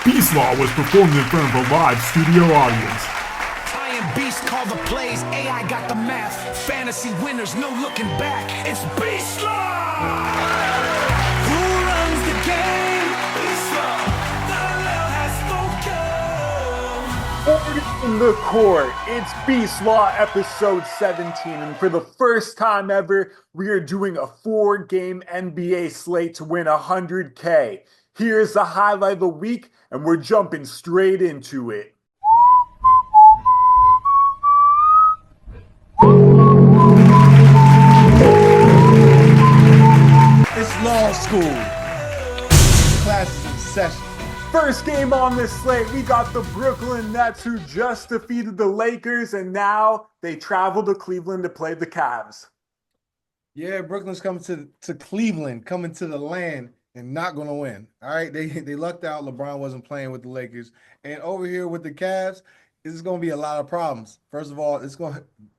Beast Law was performed in front of a live studio audience. Ty and Beast call the plays, AI got the math. Fantasy winners, no looking back. It's Beast Law! Who runs the game? Beast Law. The law has spoken. In the court, it's Beast Law episode 17, and for the first time ever, we are doing a 4-game NBA slate to win $100K. Here's the highlight of the week, and we're jumping straight into it. It's law school. Classes in session. First game on this slate, we got the Brooklyn Nets, who just defeated the Lakers, and now they travel to Cleveland to play the Cavs. Yeah, Brooklyn's coming to Cleveland, coming to the land, and not going to win. All right, they lucked out. LeBron wasn't playing with the Lakers. And over here with the Cavs, it's going to be a lot of problems. First of all,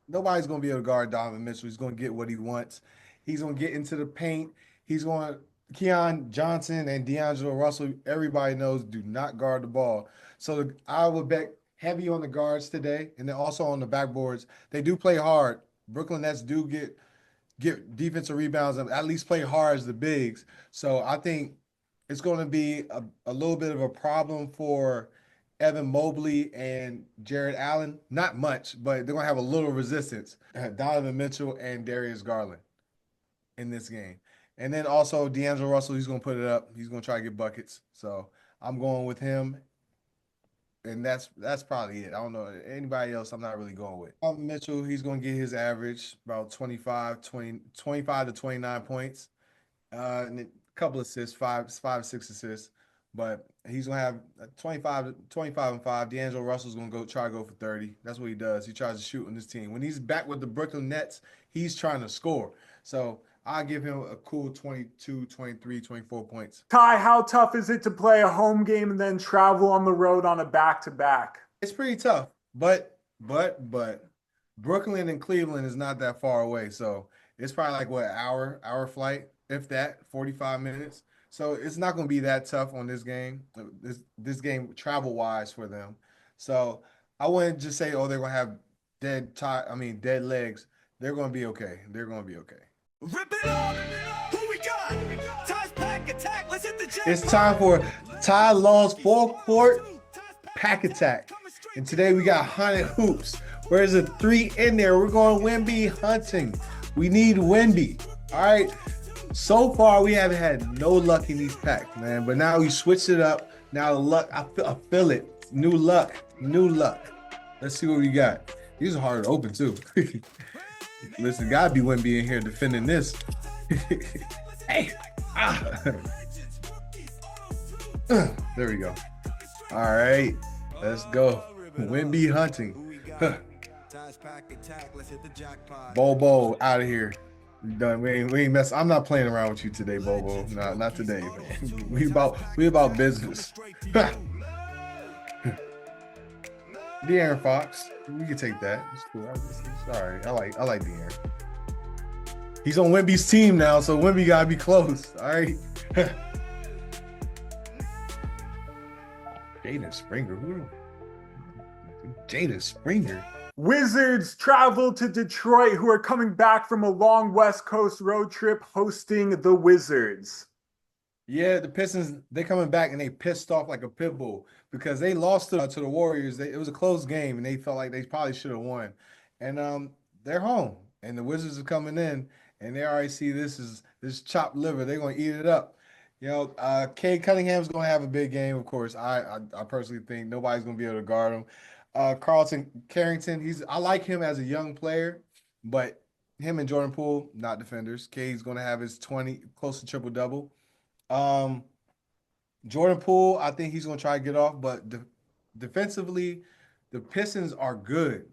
nobody's going to be able to guard Donovan Mitchell. He's going to get what he wants. He's going to get into the paint. Keon Johnson and D'Angelo Russell, everybody knows, do not guard the ball. So I would bet heavy on the guards today, and then also on the backboards. They do play hard. Brooklyn Nets do get defensive rebounds and at least play hard as the bigs. So I think it's going to be a little bit of a problem for Evan Mobley and Jared Allen. Not much, but they're going to have a little resistance. Donovan Mitchell and Darius Garland in this game. And then also D'Angelo Russell, he's going to put it up. He's going to try to get buckets. So I'm going with him. And that's probably it. I don't know anybody else I'm not really going with. Mitchell, he's going to get his average about 25 to 29 points. And a couple assists, five, 6 assists. But he's going to have 25 and 5. D'Angelo Russell's going to try to go for 30. That's what he does. He tries to shoot on this team. When he's back with the Brooklyn Nets, he's trying to score. So I'll give him a cool 22, 23, 24 points. Ty, how tough is it to play a home game and then travel on the road on a back-to-back? It's pretty tough, but Brooklyn and Cleveland is not that far away. So it's probably like, what, hour flight, if that, 45 minutes. So it's not going to be that tough on this game, this game travel-wise for them. So I wouldn't just say, oh, they're going to have dead legs. They're going to be okay. They're going to be okay. Rip it up! Who we got? Ty's pack attack. Let's hit the jack. It's time for Ty Law's four-court pack attack. And today we got Haunted Hoops. Where's a 3 in there? We're going Wemby hunting. We need Wemby. All right. So far, we haven't had no luck in these packs, man. But now we switched it up. Now the luck, I feel it. New luck. Let's see what we got. These are hard to open, too. Listen, gotta be Wemby in here defending this. Hey, there we go. All right, let's go. Wemby hunting. Bobo out of here. We done. We ain't mess. I'm not playing around with you today, Bobo. No, not today, man. We about business. De'Aaron Fox. We can take that. It's cool. Sorry. I like De'Aaron. He's on Wemby's team now, so Wemby gotta be close. All right. Jaden Springer. Wizards travel to Detroit, who are coming back from a long West Coast road trip hosting the Wizards. Yeah, the Pistons, they coming back and they pissed off like a pit bull because they lost to the Warriors. It was a close game and they felt like they probably should have won. And they're home and the Wizards are coming in and they already see this chopped liver. They're going to eat it up. You know, Cade Cunningham's going to have a big game, of course. I personally think nobody's going to be able to guard him. Carlton Carrington, I like him as a young player, but him and Jordan Poole, not defenders. Cade's going to have his 20, close to triple-double. Jordan Poole, I think he's going to try to get off, but defensively, the Pistons are good.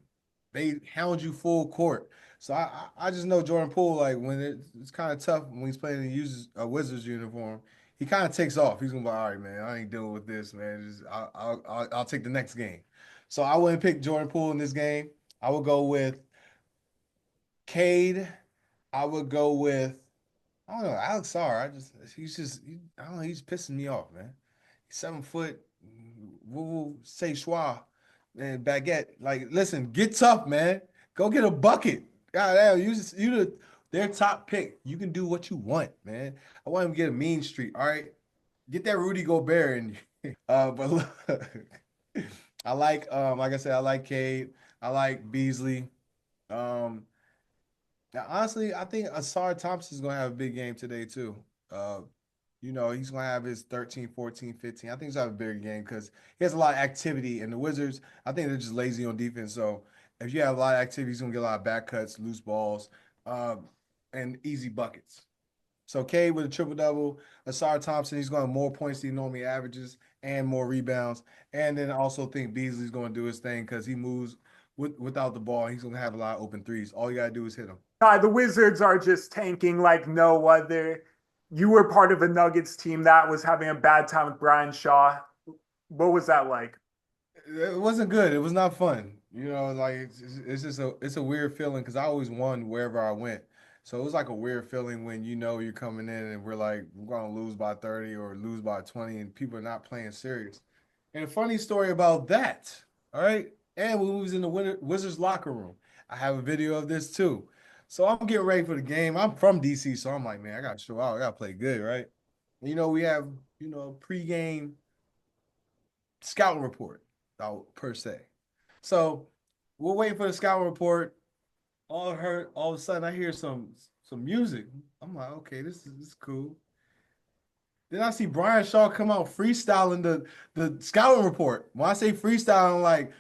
They hound you full court. So I just know Jordan Poole, like when it's kind of tough when he's playing and uses a Wizards uniform, he kind of takes off. He's going to be like, all right, man, I ain't dealing with this, man. I'll take the next game. So I wouldn't pick Jordan Poole in this game. I would go with Cade. I would go with, I don't know, Alex Sarr. He's pissing me off, man. He's 7 foot. Woo say schwa and baguette. Like, listen, get tough, man. Go get a bucket. God damn, their top pick. You can do what you want, man. I want him to get a mean streak. All right. Get that Rudy Gobert in you. But look, like I said, I like Cade. I like Beasley. Um, Now, honestly, I think Asar Thompson's going to have a big game today, too. Uh, he's going to have his 13, 14, 15. I think he's going to have a bigger game because he has a lot of activity. And the Wizards, I think they're just lazy on defense. So if you have a lot of activity, he's going to get a lot of back cuts, loose balls, and easy buckets. So Cade with a triple-double. Asar Thompson, he's going to have more points than he normally averages and more rebounds. And then I also think Beasley's going to do his thing because he moves without the ball. He's going to have a lot of open threes. All you got to do is hit him. The Wizards are just tanking like no other. You were part of a Nuggets team that was having a bad time with Brian Shaw. What was that like? It wasn't good. It was not fun. Like it's just a weird feeling because I always won wherever I went. So it was like a weird feeling when you're coming in and we're like, we're going to lose by 30 or lose by 20 and people are not playing serious. And a funny story about that, all right? And when we was in the Wizards locker room, I have a video of this too. So I'm getting ready for the game. I'm from DC, so I'm like, man, I got to show out. I got to play good, right? We have, pregame scouting report out per se. So we're waiting for the scouting report. All of a sudden I hear some music. I'm like, okay, this is cool. Then I see Brian Shaw come out freestyling the scouting report. When I say freestyling, like,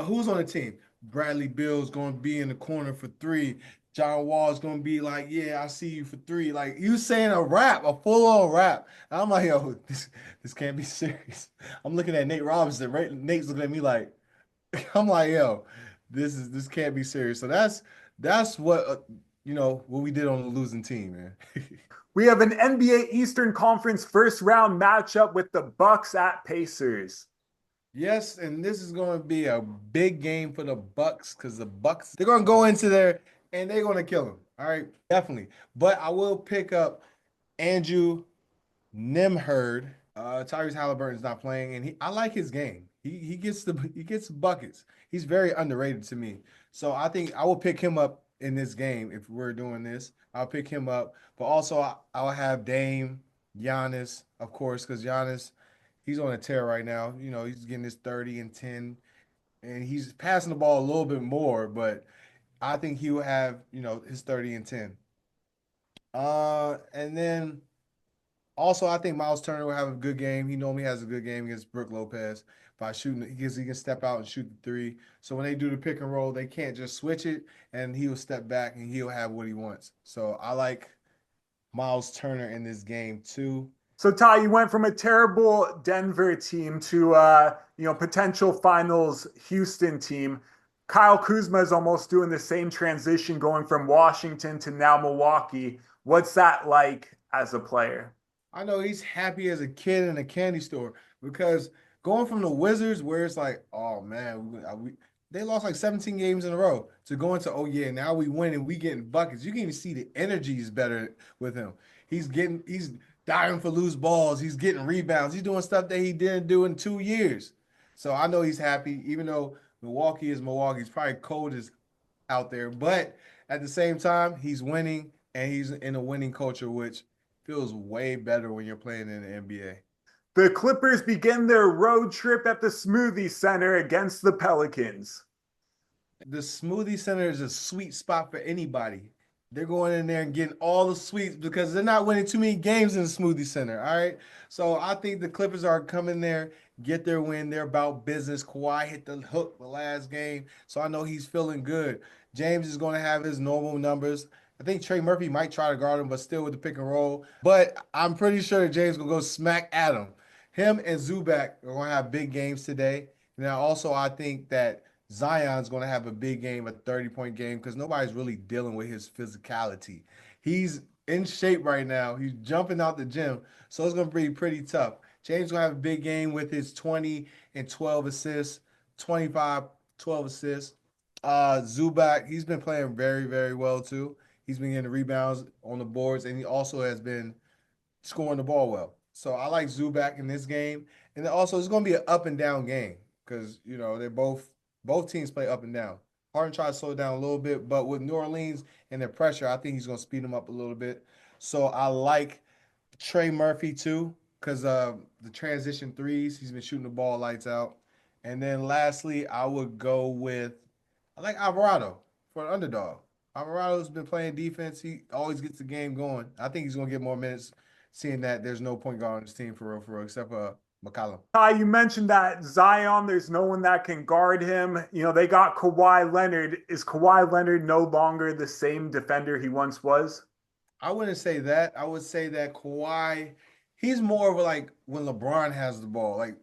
who's on the team? Bradley Beal's going to be in the corner for 3. John Wall's going to be like, yeah, I see you for 3. Like, he was saying a rap, a full-on rap. And I'm like, yo, this can't be serious. I'm looking at Nate Robinson. Right? Nate's looking at me like, I'm like, yo, this can't be serious. So that's what what we did on the losing team, man. We have an NBA Eastern Conference first round matchup with the Bucks at Pacers. Yes, and this is going to be a big game for the Bucks because the Bucks, they're going to go into there and they're going to kill them. All right, definitely. But I will pick up Andrew Nimherd. Tyrese Halliburton's not playing, and I like his game. He gets buckets. He's very underrated to me. So I think I will pick him up in this game if we're doing this. I'll pick him up. But also I'll have Dame, Giannis, of course, because Giannis, he's on a tear right now. He's getting his 30 and 10, and he's passing the ball a little bit more, but I think he will have, his 30 and 10. And then also I think Miles Turner will have a good game. He normally has a good game against Brook Lopez by shooting. He can step out and shoot the 3. So when they do the pick and roll, they can't just switch it, and he'll step back and he'll have what he wants. So I like Miles Turner in this game too. So Ty, you went from a terrible Denver team to potential finals Houston team. Kyle Kuzma is almost doing the same transition, going from Washington to now Milwaukee. What's that like as a player? I know he's happy as a kid in a candy store because going from the Wizards, where it's like, oh man, they lost like 17 games in a row, to going to, oh yeah, now we win and we getting buckets. You can even see the energy is better with him. He's diving for loose balls. He's getting rebounds. He's doing stuff that he didn't do in 2 years. So I know he's happy, even though Milwaukee is Milwaukee. It's probably cold as out there, but at the same time, he's winning and he's in a winning culture, which feels way better when you're playing in the NBA. The Clippers begin their road trip at the Smoothie Center against the Pelicans. The Smoothie Center is a sweet spot for anybody. They're going in there and getting all the sweets because they're not winning too many games in the Smoothie Center, all right? So I think the Clippers are coming there, get their win. They're about business. Kawhi hit the hook the last game, so I know he's feeling good. James is going to have his normal numbers. I think Trey Murphy might try to guard him, but still with the pick and roll. But I'm pretty sure that James will go smack at him. Him and Zubac are going to have big games today. Now, also, I think that Zion's going to have a big game, a 30-point game, because nobody's really dealing with his physicality. He's in shape right now. He's jumping out the gym, so it's going to be pretty tough. James is going to have a big game with his 20 and 12 assists, 25, 12 assists. Zubac, he's been playing very, very well, too. He's been getting the rebounds on the boards, and he also has been scoring the ball well. So I like Zubac in this game. And then also, it's going to be an up and down game because, they're both teams play up and down. Harden tries to slow it down a little bit, but with New Orleans and their pressure, I think he's going to speed them up a little bit. So I like Trey Murphy too because the transition threes, he's been shooting the ball lights out. And then lastly, I like Alvarado for an underdog. Alvarado's been playing defense. He always gets the game going. I think he's going to get more minutes, seeing that there's no point guard on this team for real, except for McCollum. You mentioned that Zion, there's no one that can guard him. They got Kawhi Leonard. Is Kawhi Leonard no longer the same defender he once was? I wouldn't say that. I would say that Kawhi, he's more of like when LeBron has the ball. Like,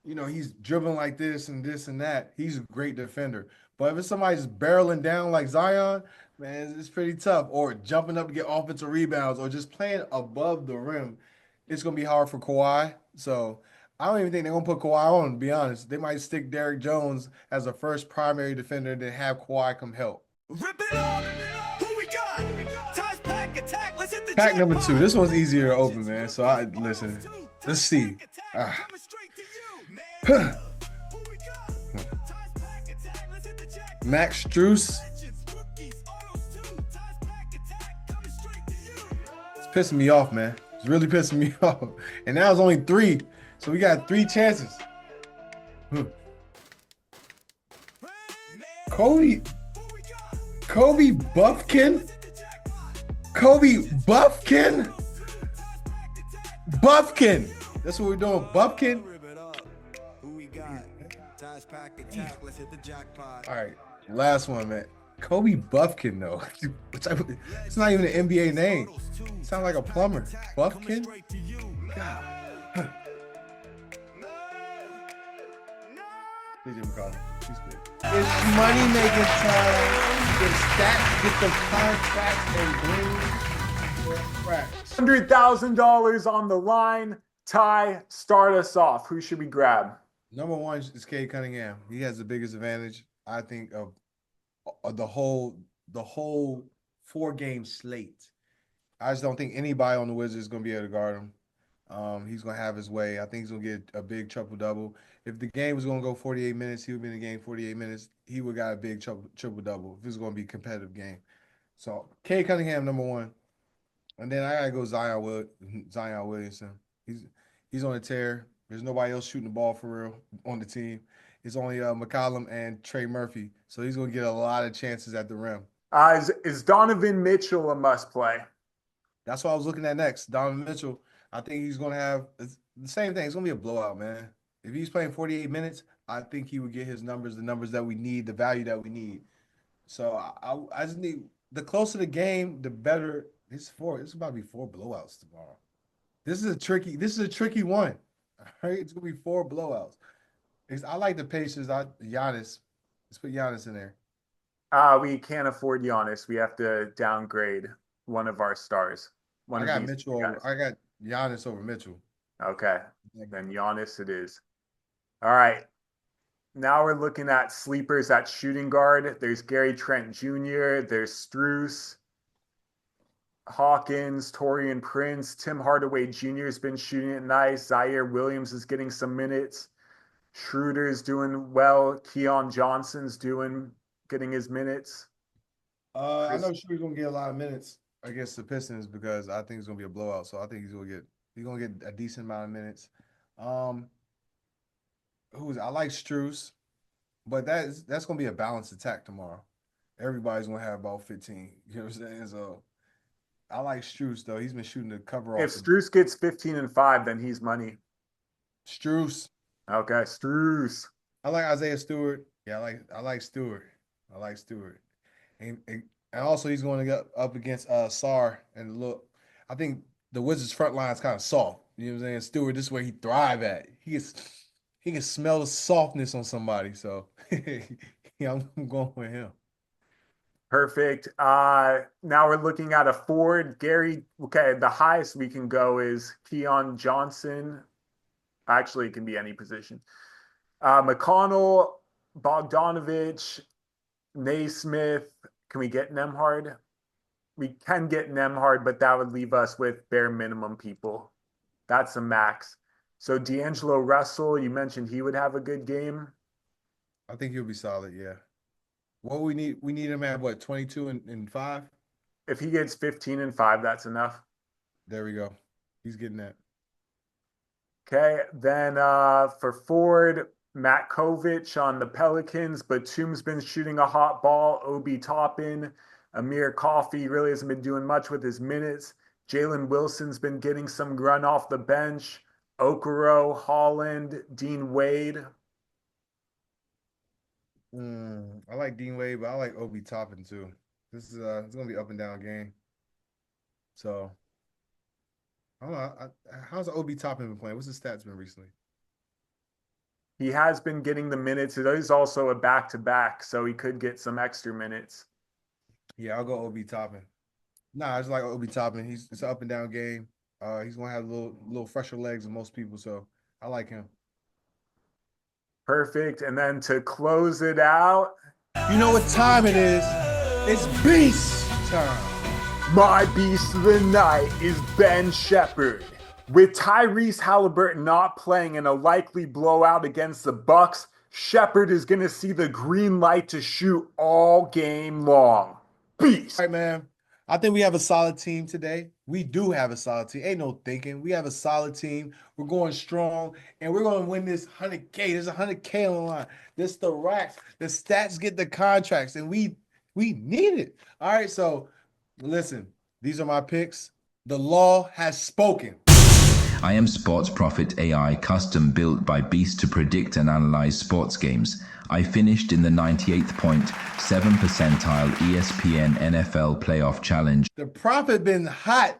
he's dribbling like this and that. He's a great defender. But if it's somebody's barreling down like Zion, man, it's pretty tough. Or jumping up to get offensive rebounds or just playing above the rim, it's going to be hard for Kawhi. So I don't even think they're going to put Kawhi on, to be honest. They might stick Derrick Jones as a first primary defender and then have Kawhi come help. Rip it up. Who we got? Ties pack attack. Let's hit the Pack number jackpot. 2. This one's easier to open, man. So listen. Let's see. Max Strus. It's pissing me off, man. It's really pissing me off. And now it's only 3. So we got 3 chances. Kobe Buffkin. Buffkin. That's what we're doing. Buffkin. All right. Last one, man. Kobe Buffkin, though. It's not even an NBA name. It sounds like a plumber. Buffkin? God. DJ McCollum. He's good. It's money making time. Get stats, get the contracts, and bring the racks. $100,000 on the line. Ty, start us off. Who should we grab? Number 1 is Cade Cunningham. He has the biggest advantage, I think, of the whole 4-game slate. I just don't think anybody on the Wizards is going to be able to guard him. He's going to have his way. I think he's going to get a big triple-double. If the game was going to go 48 minutes, he would be in the game 48 minutes. He would got a big triple-double if it was going to be a competitive game. So, Cade Cunningham, number 1. And then I got to go Zion Williamson. He's on a tear. There's nobody else shooting the ball for real on the team. It's only McCollum and Trey Murphy. So he's going to get a lot of chances at the rim. Is Donovan Mitchell a must-play? That's what I was looking at next. Donovan Mitchell, I think he's going to have the same thing. It's going to be a blowout, man. If he's playing 48 minutes, I think he would get his numbers, the numbers that we need, the value that we need. So I just need – the closer the game, the better. It's about to be 4 blowouts tomorrow. This is a tricky one. All right, it's gonna be 4 blowouts. I like the Pacers. Giannis. Let's put Giannis in there. We can't afford Giannis. We have to downgrade one of our stars. I got Giannis over Mitchell. Okay, then Giannis it is. All right. Now we're looking at sleepers at shooting guard. There's Gary Trent Jr. There's Strus, Hawkins, Taurean Prince, Tim Hardaway Jr. has been shooting it nice. Zaire Williams is getting some minutes. Schroeder's doing well. Keon Johnson's getting his minutes. I know Schroeder's gonna get a lot of minutes against the Pistons because I think it's gonna be a blowout. So I think he's gonna get a decent amount of minutes. I like Strus, but that's gonna be a balanced attack tomorrow. Everybody's gonna have about 15. You know what I'm saying? So I like Strus though. He's been shooting the cover off. If Strus gets 15 and 5, then he's money. Strus. Okay, Strus. I like Isaiah Stewart. Yeah, I like Stewart. And also he's going to get up against Sarr and look. I think the Wizards front line is kind of soft. You know what I'm saying? Stewart, this is where he thrive at. He can smell the softness on somebody. So yeah, I'm going with him. Perfect. Now we're looking at a forward. The highest we can go is Keon Johnson. Actually, it can be any position. McConnell, Bogdanovich, Naismith. Can we get Nemhard? We can get Nemhard, but that would leave us with bare minimum people. That's a max. So D'Angelo Russell, you mentioned he would have a good game. I think he'll be solid. Yeah. What we need him at what 22 and 5. If he gets 15 and 5, that's enough. There we go. He's getting that. Okay, then for Ford, Matt Kovich on the Pelicans. Batum's been shooting a hot ball. Obi Toppin, Amir Coffey really hasn't been doing much with his minutes. Jalen Wilson's been getting some run off the bench. Okoro, Holland, Dean Wade. I like Dean Wade, but I like Obi Toppin too. This is it's gonna be up and down game. So I don't know. How's Obi Toppin been playing? What's his stats been recently? He has been getting the minutes. It is also a back-to-back, so he could get some extra minutes. Yeah, I'll go Obi Toppin. Nah, I just like Obi Toppin. It's an up and down game. He's gonna have a little fresher legs than most people, so I like him. Perfect. And then to close it out, You know what time it is? It's beast time. my beast of the night is Ben Shepherd. With Tyrese Halliburton not playing in a likely blowout against the Bucks, Shepherd is going to see the green light to shoot all game long. Beast. All right, man. I think we have a solid team today. We do have a solid team. Ain't no thinking. We have a solid team. We're going strong, and we're going to win this 100K. There's 100K on the line. This the racks. The stats get the contracts, and we need it. All right, so listen. These are my picks. The law has spoken. I am Sports Prophet AI, custom built by Beast to predict and analyze sports games. I finished in the 98.7 percentile ESPN NFL Playoff Challenge. The Prophet been hot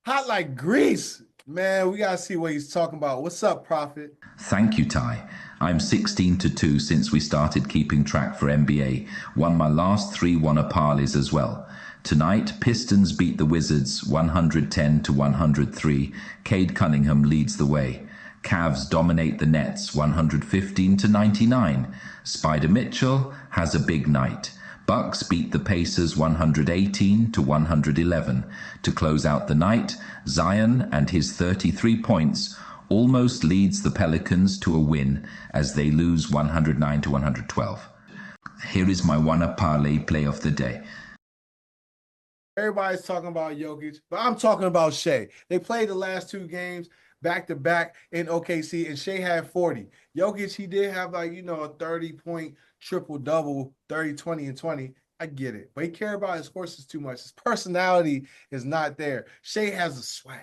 like grease. Man, we got to see what he's talking about. What's up, Prophet? Thank you, Ty. I'm 16-2 since we started keeping track for NBA. Won my last 3 Warner parlays as well. Tonight, Pistons beat the Wizards 110-103. Cade Cunningham leads the way. Cavs dominate the Nets 115-99. Spider Mitchell has a big night. Bucks beat the Pacers 118-111. To close out the night, Zion and his 33 points almost leads the Pelicans to a win as they lose 109-112. Here is my Warner parlay play of the day. Everybody's talking about Jokic, but I'm talking about Shea. They played the last 2 games back-to-back in OKC, and Shea had 40. Jokic, he did have a 30-point triple-double, 30, 20, and 20. I get it. But he cares about his horses too much. His personality is not there. Shea has the swag.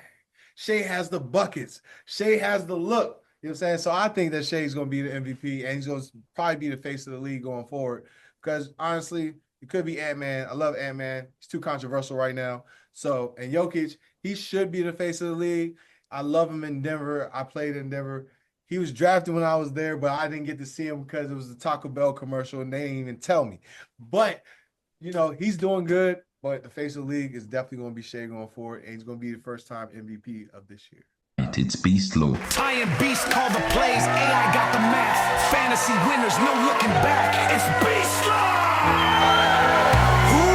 Shea has the buckets. Shea has the look. You know what I'm saying? So I think that Shea's going to be the MVP, and he's going to probably be the face of the league going forward because, honestly, it could be Ant-Man. I love Ant-Man. He's too controversial right now. So, and Jokic, he should be the face of the league. I love him in Denver. I played in Denver. He was drafted when I was there, but I didn't get to see him because it was the Taco Bell commercial, and they didn't even tell me. But, he's doing good. But the face of the league is definitely going to be Shea going forward, and he's going to be the first-time MVP of this year. It's Beast Law. I and Beast call the plays. AI got the math. Fantasy winners, no looking back. It's Beast Law. Who